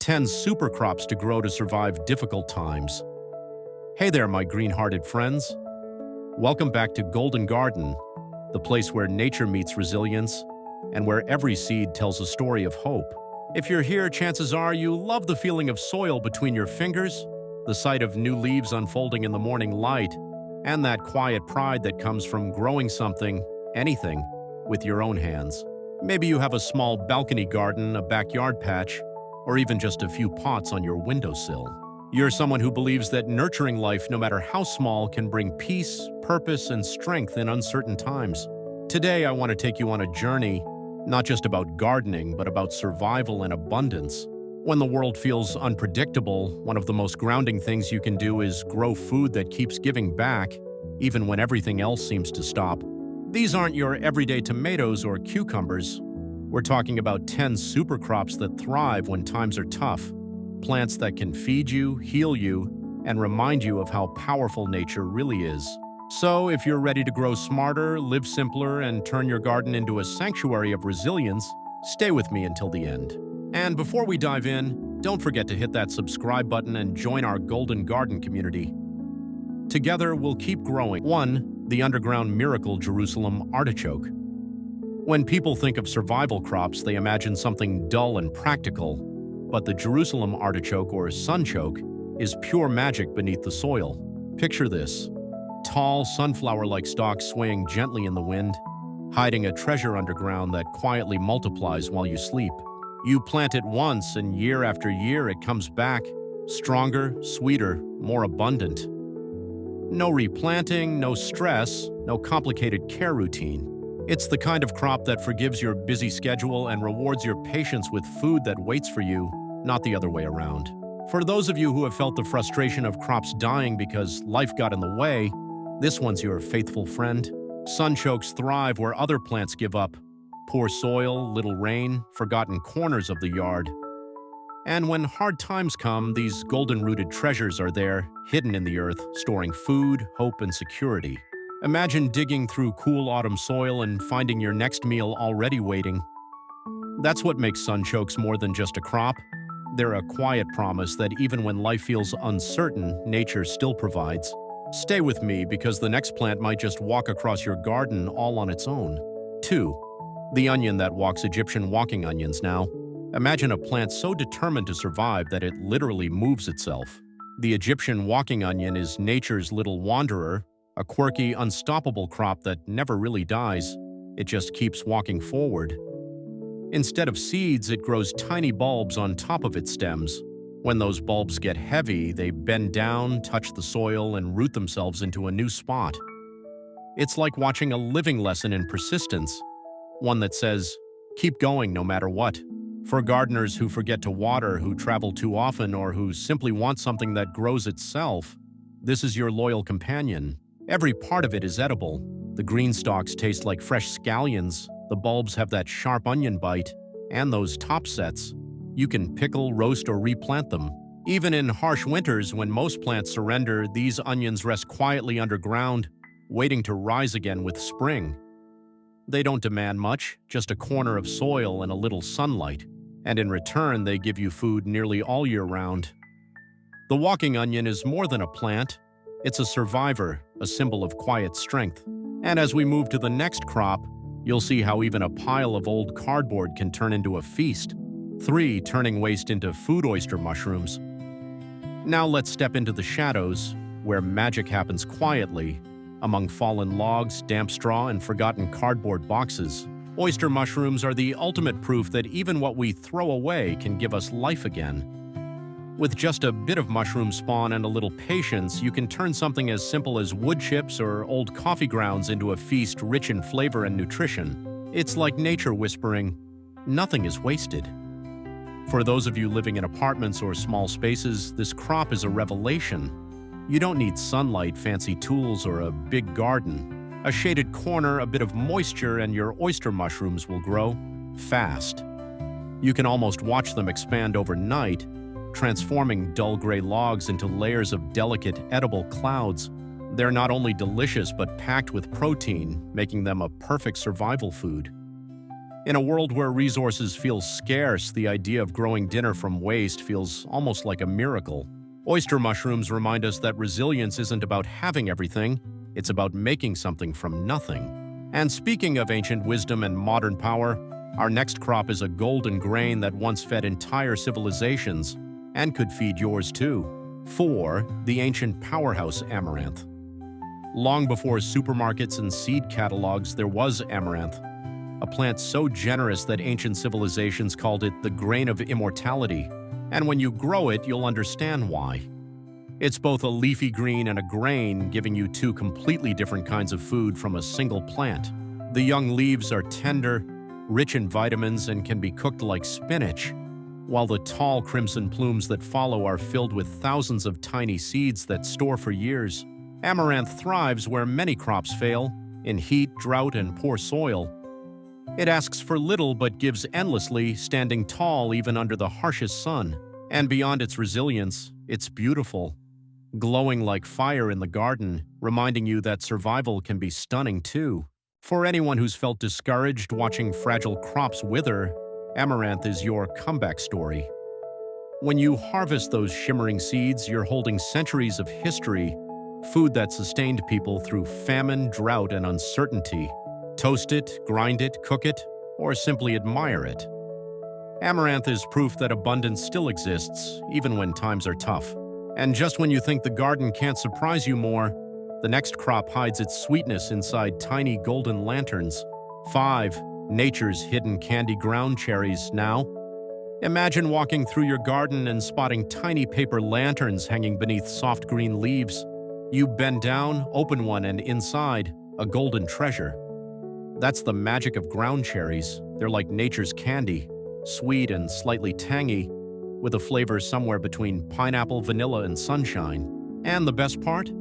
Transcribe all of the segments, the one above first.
10 super crops to grow to survive difficult times. Hey there, my green-hearted friends. Welcome back to Golden Garden, the place where nature meets resilience and where every seed tells a story of hope. If you're here, chances are you love the feeling of soil between your fingers, the sight of new leaves unfolding in the morning light, and that quiet pride that comes from growing something, anything, with your own hands. Maybe you have a small balcony garden, a backyard patch, or even just a few pots on your windowsill. You're someone who believes that nurturing life, no matter how small, can bring peace, purpose, and strength in uncertain times. Today, I want to take you on a journey, not just about gardening, but about survival and abundance. When the world feels unpredictable, one of the most grounding things you can do is grow food that keeps giving back, even when everything else seems to stop. These aren't your everyday tomatoes or cucumbers. We're talking about 10 super crops that thrive when times are tough, plants that can feed you, heal you, and remind you of how powerful nature really is. So, if you're ready to grow smarter, live simpler, and turn your garden into a sanctuary of resilience, stay with me until the end. And before we dive in, don't forget to hit that subscribe button and join our Golden Garden community. Together, we'll keep growing. 1. The underground miracle Jerusalem artichoke. When people think of survival crops, they imagine something dull and practical, but the Jerusalem artichoke, or sunchoke, is pure magic beneath the soil. Picture this: tall, sunflower-like stalks swaying gently in the wind, hiding a treasure underground that quietly multiplies while you sleep. You plant it once, and year after year it comes back, stronger, sweeter, more abundant. No replanting, no stress, no complicated care routine. It's the kind of crop that forgives your busy schedule and rewards your patience with food that waits for you, not the other way around. For those of you who have felt the frustration of crops dying because life got in the way, this one's your faithful friend. Sunchokes thrive where other plants give up. Poor soil, little rain, forgotten corners of the yard. And when hard times come, these golden-rooted treasures are there, hidden in the earth, storing food, hope, and security. Imagine digging through cool autumn soil and finding your next meal already waiting. That's what makes sunchokes more than just a crop. They're a quiet promise that even when life feels uncertain, nature still provides. Stay with me, because the next plant might just walk across your garden all on its own. 2. The onion that walks. Egyptian walking onions. Now, imagine a plant so determined to survive that it literally moves itself. The Egyptian walking onion is nature's little wanderer, a quirky, unstoppable crop that never really dies. It just keeps walking forward. Instead of seeds, it grows tiny bulbs on top of its stems. When those bulbs get heavy, they bend down, touch the soil, and root themselves into a new spot. It's like watching a living lesson in persistence, one that says, keep going no matter what. For gardeners who forget to water, who travel too often, or who simply want something that grows itself, this is your loyal companion. Every part of it is edible. The green stalks taste like fresh scallions, the bulbs have that sharp onion bite, and those top sets. You can pickle, roast, or replant them. Even in harsh winters, when most plants surrender, these onions rest quietly underground, waiting to rise again with spring. They don't demand much, just a corner of soil and a little sunlight. And in return, they give you food nearly all year round. The walking onion is more than a plant. It's a survivor, a symbol of quiet strength. And as we move to the next crop, you'll see how even a pile of old cardboard can turn into a feast. 3. Turning waste into food. Oyster mushrooms. Now let's step into the shadows, where magic happens quietly, among fallen logs, damp straw, and forgotten cardboard boxes. Oyster mushrooms are the ultimate proof that even what we throw away can give us life again. With just a bit of mushroom spawn and a little patience, you can turn something as simple as wood chips or old coffee grounds into a feast rich in flavor and nutrition. It's like nature whispering, nothing is wasted. For those of you living in apartments or small spaces, this crop is a revelation. You don't need sunlight, fancy tools, or a big garden. A shaded corner, a bit of moisture, and your oyster mushrooms will grow fast. You can almost watch them expand overnight, transforming dull gray logs into layers of delicate, edible clouds. They're not only delicious but packed with protein, making them a perfect survival food. In a world where resources feel scarce, the idea of growing dinner from waste feels almost like a miracle. Oyster mushrooms remind us that resilience isn't about having everything, it's about making something from nothing. And speaking of ancient wisdom and modern power, our next crop is a golden grain that once fed entire civilizations and could feed yours too. 4. The ancient powerhouse amaranth. Long before supermarkets and seed catalogs, there was amaranth, a plant so generous that ancient civilizations called it the grain of immortality. And when you grow it, you'll understand why. It's both a leafy green and a grain, giving you two completely different kinds of food from a single plant. The young leaves are tender, rich in vitamins, and can be cooked like spinach, while the tall crimson plumes that follow are filled with thousands of tiny seeds that store for years. Amaranth thrives where many crops fail, in heat, drought, and poor soil. It asks for little but gives endlessly, standing tall even under the harshest sun. And beyond its resilience, it's beautiful, glowing like fire in the garden, reminding you that survival can be stunning too. For anyone who's felt discouraged watching fragile crops wither, amaranth is your comeback story. When you harvest those shimmering seeds, you're holding centuries of history, food that sustained people through famine, drought, and uncertainty. Toast it, grind it, cook it, or simply admire it. Amaranth is proof that abundance still exists, even when times are tough. And just when you think the garden can't surprise you more, the next crop hides its sweetness inside tiny golden lanterns. 5. Nature's hidden candy ground cherries. Now, imagine walking through your garden and spotting tiny paper lanterns hanging beneath soft green leaves. You bend down, open one, and inside, a golden treasure. That's the magic of ground cherries. They're like nature's candy, sweet and slightly tangy, with a flavor somewhere between pineapple, vanilla, and sunshine. And the best part?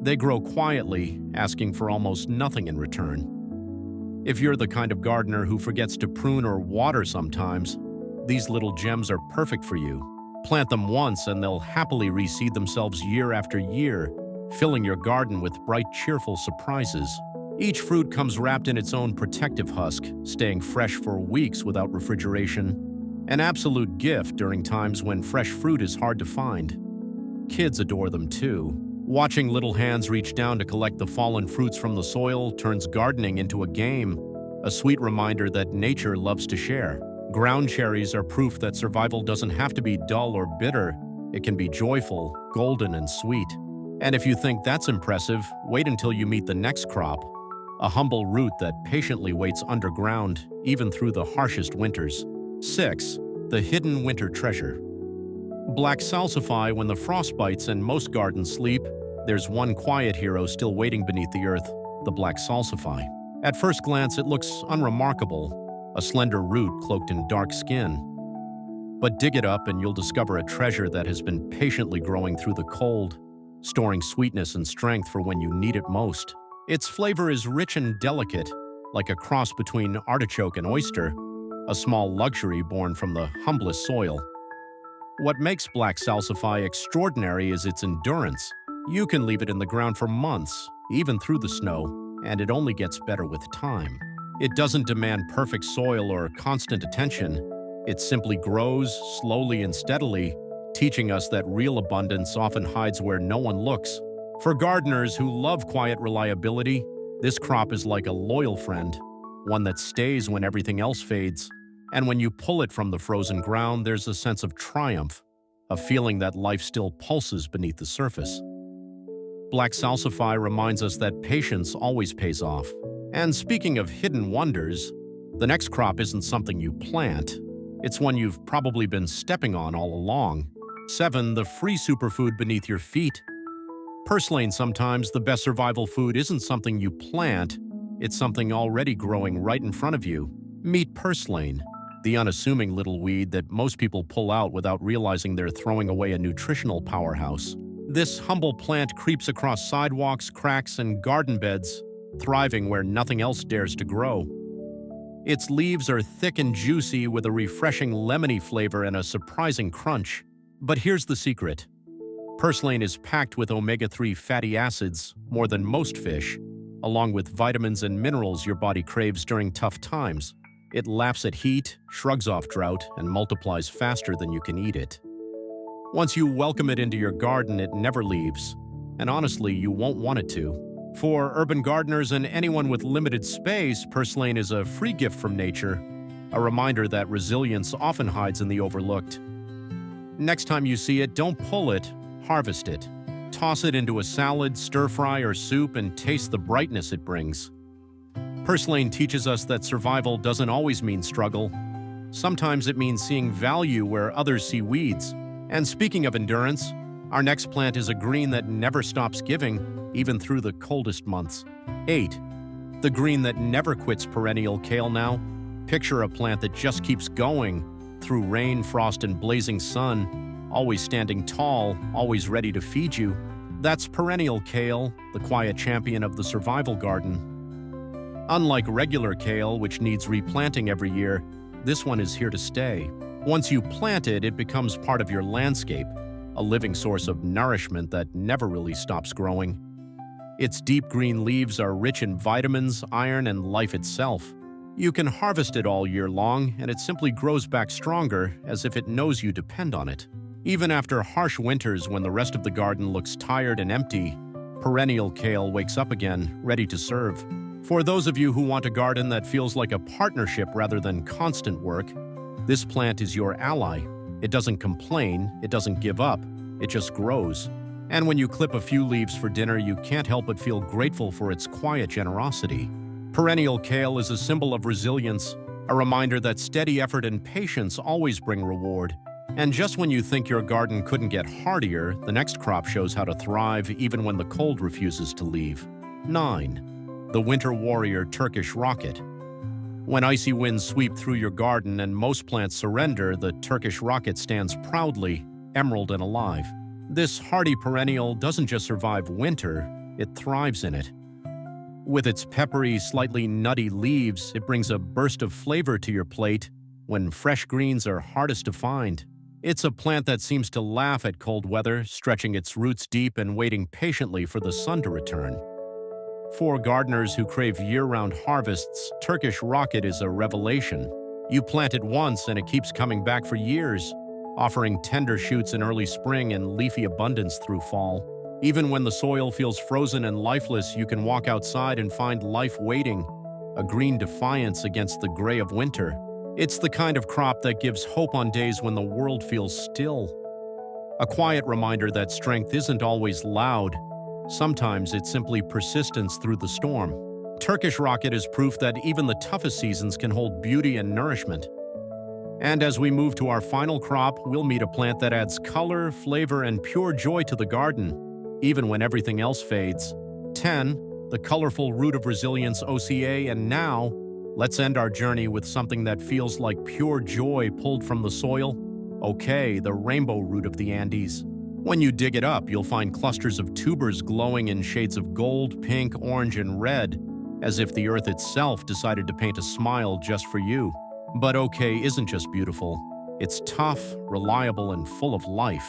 They grow quietly, asking for almost nothing in return. If you're the kind of gardener who forgets to prune or water sometimes, these little gems are perfect for you. Plant them once and they'll happily reseed themselves year after year, filling your garden with bright, cheerful surprises. Each fruit comes wrapped in its own protective husk, staying fresh for weeks without refrigeration. An absolute gift during times when fresh fruit is hard to find. Kids adore them too. Watching little hands reach down to collect the fallen fruits from the soil turns gardening into a game, a sweet reminder that nature loves to share. Ground cherries are proof that survival doesn't have to be dull or bitter. It can be joyful, golden, and sweet. And if you think that's impressive, wait until you meet the next crop. A humble root that patiently waits underground, even through the harshest winters. 6. The hidden winter treasure. Black salsify. When the frost bites and most gardens sleep, there's one quiet hero still waiting beneath the earth, the black salsify. At first glance, it looks unremarkable, a slender root cloaked in dark skin. But dig it up and you'll discover a treasure that has been patiently growing through the cold, storing sweetness and strength for when you need it most. Its flavor is rich and delicate, like a cross between artichoke and oyster, a small luxury born from the humblest soil. What makes black salsify extraordinary is its endurance. You can leave it in the ground for months, even through the snow, and it only gets better with time. It doesn't demand perfect soil or constant attention. It simply grows slowly and steadily, teaching us that real abundance often hides where no one looks. For gardeners who love quiet reliability, this crop is like a loyal friend, one that stays when everything else fades. And when you pull it from the frozen ground, there's a sense of triumph, a feeling that life still pulses beneath the surface. Black salsify reminds us that patience always pays off. And speaking of hidden wonders, the next crop isn't something you plant. It's one you've probably been stepping on all along. 7. The free superfood beneath your feet. Purslane. Sometimes the best survival food isn't something you plant, it's something already growing right in front of you. Meet purslane, the unassuming little weed that most people pull out without realizing they're throwing away a nutritional powerhouse. This humble plant creeps across sidewalks, cracks, and garden beds, thriving where nothing else dares to grow. Its leaves are thick and juicy with a refreshing lemony flavor and a surprising crunch. But here's the secret. Purslane is packed with omega-3 fatty acids, more than most fish, along with vitamins and minerals your body craves during tough times. It laughs at heat, shrugs off drought, and multiplies faster than you can eat it. Once you welcome it into your garden, it never leaves. And honestly, you won't want it to. For urban gardeners and anyone with limited space, purslane is a free gift from nature, a reminder that resilience often hides in the overlooked. Next time you see it, don't pull it, harvest it. Toss it into a salad, stir-fry, or soup and taste the brightness it brings. Purslane teaches us that survival doesn't always mean struggle. Sometimes it means seeing value where others see weeds. And speaking of endurance, our next plant is a green that never stops giving, even through the coldest months. 8. The green that never quits, perennial kale. Now, picture a plant that just keeps going through rain, frost, and blazing sun, always standing tall, always ready to feed you. That's perennial kale, the quiet champion of the survival garden. Unlike regular kale, which needs replanting every year, this one is here to stay. Once you plant it, it becomes part of your landscape, a living source of nourishment that never really stops growing. Its deep green leaves are rich in vitamins, iron, and life itself. You can harvest it all year long, and it simply grows back stronger, as if it knows you depend on it. Even after harsh winters when the rest of the garden looks tired and empty, perennial kale wakes up again, ready to serve. For those of you who want a garden that feels like a partnership rather than constant work, this plant is your ally. It doesn't complain, it doesn't give up, it just grows. And when you clip a few leaves for dinner, you can't help but feel grateful for its quiet generosity. Perennial kale is a symbol of resilience, a reminder that steady effort and patience always bring reward. And just when you think your garden couldn't get hardier, the next crop shows how to thrive even when the cold refuses to leave. 9. The winter warrior, Turkish rocket. When icy winds sweep through your garden and most plants surrender, the Turkish rocket stands proudly, emerald and alive. This hardy perennial doesn't just survive winter, it thrives in it. With its peppery, slightly nutty leaves, it brings a burst of flavor to your plate when fresh greens are hardest to find. It's a plant that seems to laugh at cold weather, stretching its roots deep and waiting patiently for the sun to return. For gardeners who crave year-round harvests, Turkish rocket is a revelation. You plant it once and it keeps coming back for years, offering tender shoots in early spring and leafy abundance through fall. Even when the soil feels frozen and lifeless, you can walk outside and find life waiting, a green defiance against the gray of winter. It's the kind of crop that gives hope on days when the world feels still. A quiet reminder that strength isn't always loud. Sometimes it's simply persistence through the storm. Turkish rocket is proof that even the toughest seasons can hold beauty and nourishment. And as we move to our final crop, we'll meet a plant that adds color, flavor, and pure joy to the garden, even when everything else fades. 10. The colorful root of resilience, OCA. And now, let's end our journey with something that feels like pure joy pulled from the soil. Okay, the rainbow root of the Andes. When you dig it up, you'll find clusters of tubers glowing in shades of gold, pink, orange, and red, as if the earth itself decided to paint a smile just for you. But OK isn't just beautiful. It's tough, reliable, and full of life.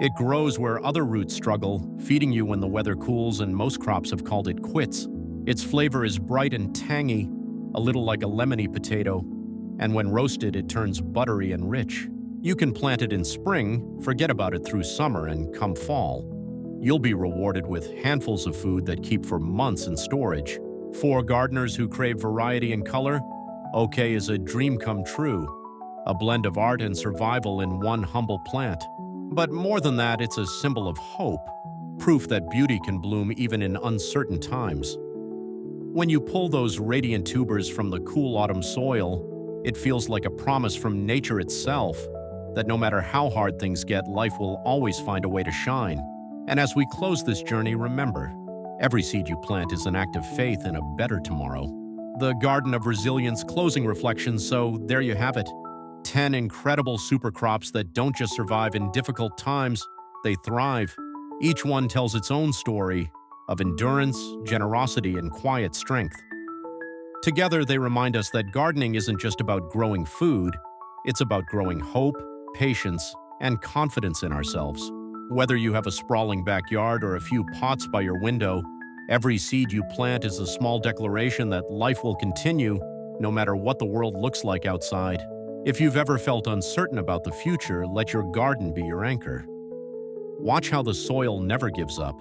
It grows where other roots struggle, feeding you when the weather cools, and most crops have called it quits. Its flavor is bright and tangy, a little like a lemony potato, and when roasted, it turns buttery and rich. You can plant it in spring, forget about it through summer, and come fall, you'll be rewarded with handfuls of food that keep for months in storage. For gardeners who crave variety and color, OK is a dream come true, a blend of art and survival in one humble plant. But more than that, it's a symbol of hope, proof that beauty can bloom even in uncertain times. When you pull those radiant tubers from the cool autumn soil, it feels like a promise from nature itself, that no matter how hard things get, life will always find a way to shine. And as we close this journey, remember, every seed you plant is an act of faith in a better tomorrow. The Garden of Resilience closing reflections, so there you have it. 10 incredible super crops that don't just survive in difficult times, they thrive. Each one tells its own story of endurance, generosity, and quiet strength. Together, they remind us that gardening isn't just about growing food, it's about growing hope, patience, and confidence in ourselves. Whether you have a sprawling backyard or a few pots by your window, every seed you plant is a small declaration that life will continue, no matter what the world looks like outside. If you've ever felt uncertain about the future, let your garden be your anchor. Watch how the soil never gives up,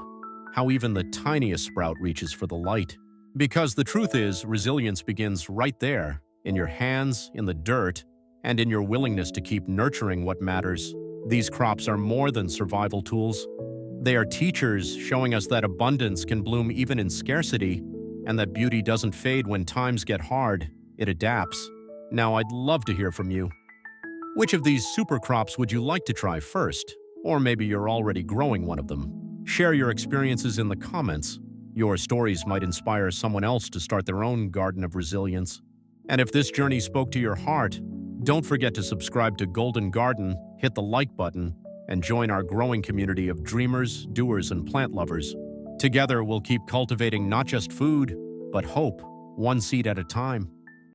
how even the tiniest sprout reaches for the light. Because the truth is, resilience begins right there, in your hands, in the dirt, and in your willingness to keep nurturing what matters. These crops are more than survival tools. They are teachers showing us that abundance can bloom even in scarcity, and that beauty doesn't fade when times get hard, it adapts. Now, I'd love to hear from you. Which of these super crops would you like to try first? Or maybe you're already growing one of them. Share your experiences in the comments. Your stories might inspire someone else to start their own garden of resilience. And if this journey spoke to your heart, don't forget to subscribe to Golden Garden, hit the like button, and join our growing community of dreamers, doers, and plant lovers. Together, we'll keep cultivating not just food, but hope, one seed at a time.